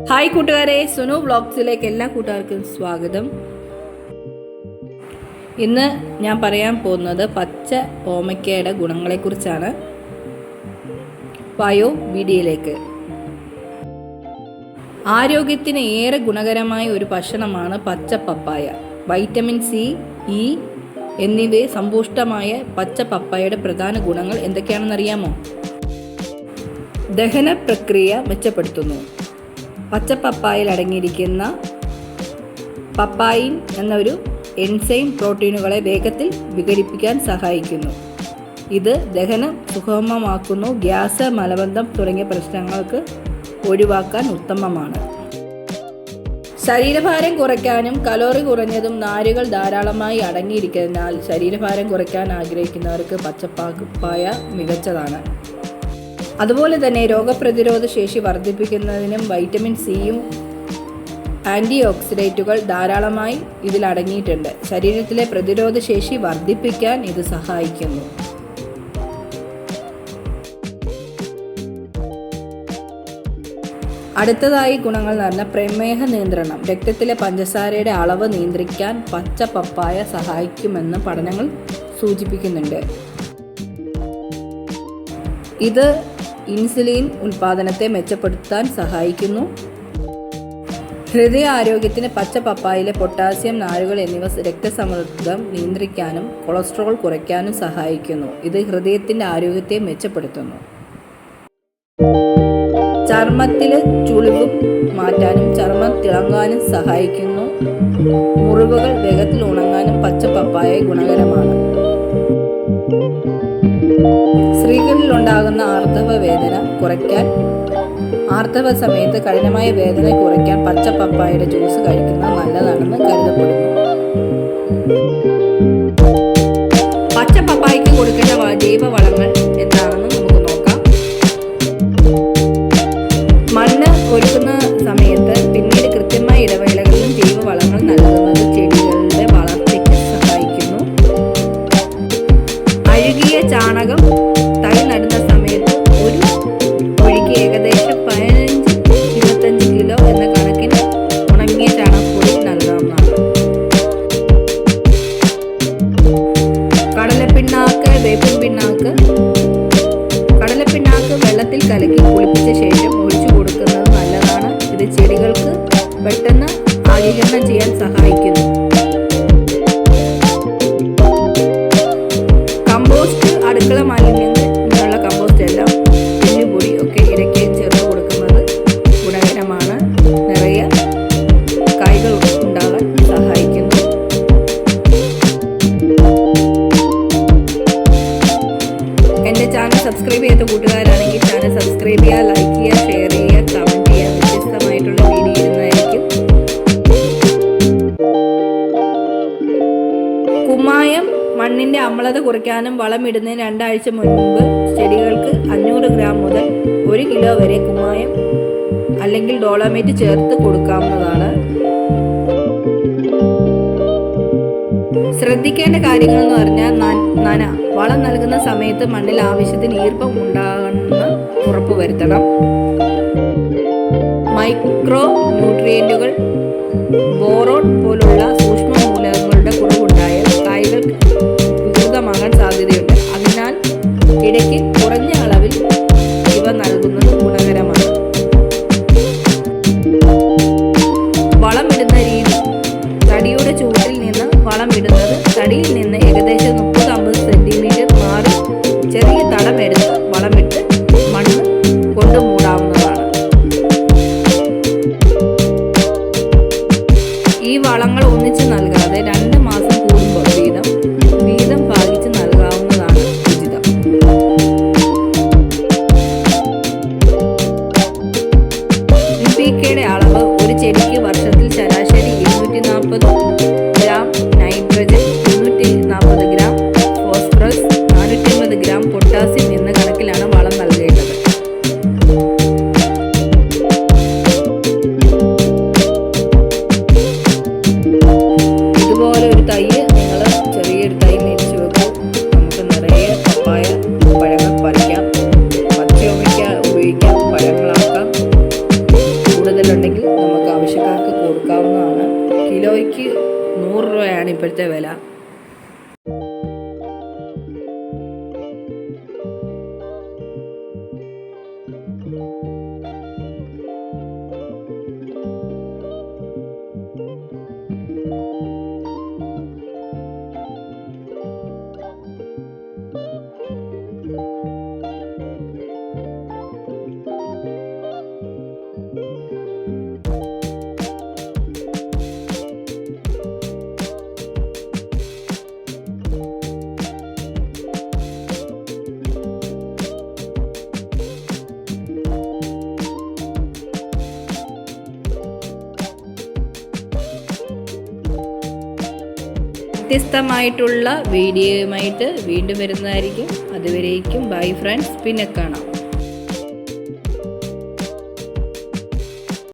Hi കൂട്ടുകാരെ, സുനു വ്ളോഗ്സിലേക്ക് എല്ലാ കൂട്ടുകാർക്കും സ്വാഗതം. ഇന്ന് ഞാൻ പറയാൻ പോകുന്നത് പച്ച ഓമയ്ക്കയുടെ ഗുണങ്ങളെക്കുറിച്ചാണ്. വായോ വീഡിയോയിലേക്ക്. ആരോഗ്യത്തിന് ഏറെ ഗുണകരമായ ഒരു ഭക്ഷണമാണ് പച്ച പപ്പായ. വൈറ്റമിൻ സി, ഇ എന്നിവ സമ്പുഷ്ടമായ പച്ച പപ്പായയുടെ പ്രധാന ഗുണങ്ങൾ എന്തൊക്കെയാണെന്നറിയാമോ? ദഹന പ്രക്രിയ മെച്ചപ്പെടുത്തുന്നു. പച്ച പപ്പായയിൽ അടങ്ങിയിരിക്കുന്ന പപ്പായിൻ എന്നൊരു എൻസൈം പ്രോട്ടീനുകളെ വേഗത്തിൽ വിഘടിപ്പിക്കാൻ സഹായിക്കുന്നു. ഇത് ദഹനം സുഗമമാക്കുന്നു. ഗ്യാസ്, മലബന്ധം തുടങ്ങിയ പ്രശ്നങ്ങൾക്ക് ഒഴിവാക്കാൻ ഉത്തമമാണ്. ശരീരഭാരം കുറയ്ക്കാനും കലോറി കുറഞ്ഞതും നാരുകൾ ധാരാളമായി അടങ്ങിയിരിക്കുന്നതിനാൽ ശരീരഭാരം കുറയ്ക്കാൻ ആഗ്രഹിക്കുന്നവർക്ക് പച്ച പപ്പായ മികച്ചതാണ്. അതുപോലെ തന്നെ രോഗപ്രതിരോധ ശേഷി വർദ്ധിപ്പിക്കുന്നതിനും വൈറ്റമിൻ സിയും ആൻറ്റി ഓക്സിഡൻറ്റുകൾ ധാരാളമായി ഇതിൽ അടങ്ങിയിട്ടുണ്ട്. ശരീരത്തിലെ പ്രതിരോധ ശേഷി വർദ്ധിപ്പിക്കാൻ ഇത് സഹായിക്കുന്നു. അടുത്തതായി ഗുണങ്ങൾ നിറഞ്ഞ പ്രമേഹ നിയന്ത്രണം. രക്തത്തിലെ പഞ്ചസാരയുടെ അളവ് നിയന്ത്രിക്കാൻ പച്ച പപ്പായ സഹായിക്കുമെന്ന് പഠനങ്ങൾ സൂചിപ്പിക്കുന്നുണ്ട്. ഇത് ഇൻസുലിൻ ഉൽപാദനത്തെ മെച്ചപ്പെടുത്താൻ സഹായിക്കുന്നു. ഹൃദയ ആരോഗ്യത്തിന് പച്ച പപ്പായയിലെ പൊട്ടാസ്യം, നാരുകൾ എന്നിവ രക്തസമ്മർദ്ദം നിയന്ത്രിക്കാനും കൊളസ്ട്രോൾ കുറയ്ക്കാനും സഹായിക്കുന്നു. ഇത് ഹൃദയത്തിൻ്റെ ആരോഗ്യത്തെ മെച്ചപ്പെടുത്തുന്നു. ചർമ്മത്തിലെ ചുളിവ് മാറ്റാനും ചർമ്മം തിളങ്ങാനും സഹായിക്കുന്നു. മുറിവുകൾ വേഗത്തിൽ ഉണങ്ങാനും പച്ച പപ്പായ ഗുണകരമാണ്. സ്ത്രീകളിൽ ഉണ്ടാകുന്ന ആർത്തവ വേദന കുറയ്ക്കാൻ, ആർത്തവ സമയത്ത് കഠിനമായ വേദന കുറയ്ക്കാൻ പച്ച പപ്പായയുടെ ജ്യൂസ് കഴിക്കുന്നത് നല്ലതാണെന്ന് കരുതപ്പെടുന്നു. പച്ച പപ്പായയ്ക്ക് കൊടുക്കേണ്ട ജൈവ വളങ്ങൾ എന്താണെന്ന് നമുക്ക് നോക്കാം. മണ്ണ് ഒരുക്കുന്ന സമയത്ത് പിന്നീട് കൃത്യമായ ഇടവേളകളിലും ജൈവ വളങ്ങൾ നൽകുന്നത് ചെടികളുടെ വളർച്ചയ്ക്ക് സഹായിക്കുന്നു. അഴുകിയ ചാണകം തൈ നടുന്ന സമയത്ത് ഒരു ഒഴുകി ഏകദേശം 15-25 കിലോ എന്ന കണക്കിന് ഉണങ്ങിയ ചാണകപ്പൊടി നൽകാവുന്നതാണ്. കടലപ്പിണ്ണാക്ക്, വേപ്പിൻ പിണ്ണാക്ക്. കടലപ്പിണ്ണാക്ക് വെള്ളത്തിൽ കലക്കി കുളിപ്പിച്ച ശേഷം ഒഴിച്ചു കൊടുക്കുന്നത് നല്ലതാണ്. ഇത് ചെടികൾക്ക് പെട്ടെന്ന് ആഗീകരണം ചെയ്യാൻ സഹായിക്കുന്നു. കമ്പോസ്റ്റ്, അടുക്കള മാലിന്യങ്ങൾ ഇങ്ങനെയുള്ള കമ്പോസ്റ്റ് എല്ലാം, എല്ലുപൊടി ഒക്കെ ഇടയ്ക്ക് ചേർത്ത് കൊടുക്കുന്നത് ഗുണകരമാണ്. നിറയെ കായ്കൾ ഉണ്ടാകാൻ സഹായിക്കുന്നു. എൻ്റെ ചാനൽ സബ്സ്ക്രൈബ് ചെയ്യാത്ത കൂട്ടുകാരാണെങ്കിൽ ചാനൽ സബ്സ്ക്രൈബ് ചെയ്യുക, ലൈക്ക് ചെയ്യുക, ഷെയർ ചെയ്യുക, കമൻറ്റ് ചെയ്യുക. വ്യത്യസ്തമായിട്ടുള്ള വീഡിയോ ഇരുന്നതായിരിക്കും. കുമ്മായം മണ്ണിൻ്റെ അമ്ലത കുറയ്ക്കാനും വളമിടുന്നതിന് 2 ആഴ്ച മുൻപ് ചെടികൾക്ക് 500 ഗ്രാം മുതൽ 1 കിലോ വരെ കുമ്മായം അല്ലെങ്കിൽ ഡോളമൈറ്റ് ചേർത്ത് കൊടുക്കാവുന്നതാണ്. ശ്രദ്ധിക്കേണ്ട കാര്യങ്ങൾ എന്ന് പറഞ്ഞാൽ നന. വളം നൽകുന്ന സമയത്ത് മണ്ണിൽ ആവശ്യത്തിന് ഈർപ്പം ഉണ്ടാകുമെന്ന് ഉറപ്പുവരുത്തണം. മൈക്രോ ന്യൂട്രിയൻറ്റുകൾ, ബോറോൺ പോലുള്ള സൂക്ഷ്മ മൂലകങ്ങളുടെ കുറവുണ്ടായാൽ കായ്കൾ വികൃതമാകാൻ സാധ്യതയുണ്ട്. അതിനാൽ ഇടയ്ക്ക് കുറഞ്ഞ അളവിൽ ഇവ നൽകുന്നത് ഗുണകരമാണ്. വളമിടുന്ന രീതി. തടിയുടെ ചൂട്ടിൽ നിന്ന് വളമിടുന്നത് തടിയിൽ നിന്ന് ഏകദേശം 30-50 സെന്റിമീറ്റർ മാറി ചെറിയ തടമെടുത്ത് വളമിട്ട് മണ്ണ് കൊണ്ട് മൂടാവുന്നതാണ്. ഈ വളങ്ങൾ ഒന്നിച്ച് നൽകാതെ 2 മാസം കൂടുമ്പോൾ വീതം ഭാഗിച്ച് നൽകാവുന്നതാണ് ഉചിതം. NPKയുടെ അളവ്. ഒരു ചെടിക്ക് വർഷത്തിൽ ശരാശരി 240 gram nitrogen, 240 gram phosphorus, 450 gram potassium എന്ന കണക്കിലാണ് വളം നൽകേണ്ടത്. ഇതുപോലെ ഒരു തൈ നിങ്ങൾ ചെറിയൊരു തൈ മേടിച്ച് വെക്കും. നമുക്ക് നിറയെ പപ്പായ പഴങ്ങൾ പറിക്കാം. പച്ചയോമയ്ക്ക ഉപയോഗിക്കാം, പഴങ്ങളാക്കാം. കൂടുതലുണ്ടെങ്കിൽ വേണമെങ്കിൽ നമുക്ക് ആവശ്യക്കാർക്ക് കൊടുക്കാവുന്നതാണ്. കിലോയ്ക്ക് 100 രൂപയാണ് ഇപ്പോഴത്തെ വില. വ്യത്യസ്തമായിട്ടുള്ള വീഡിയോയുമായിട്ട് വീണ്ടും വരുന്നതായിരിക്കും. അതുവരേക്കും ബൈ ഫ്രണ്ട്സ്, പിന്നെ കാണാം.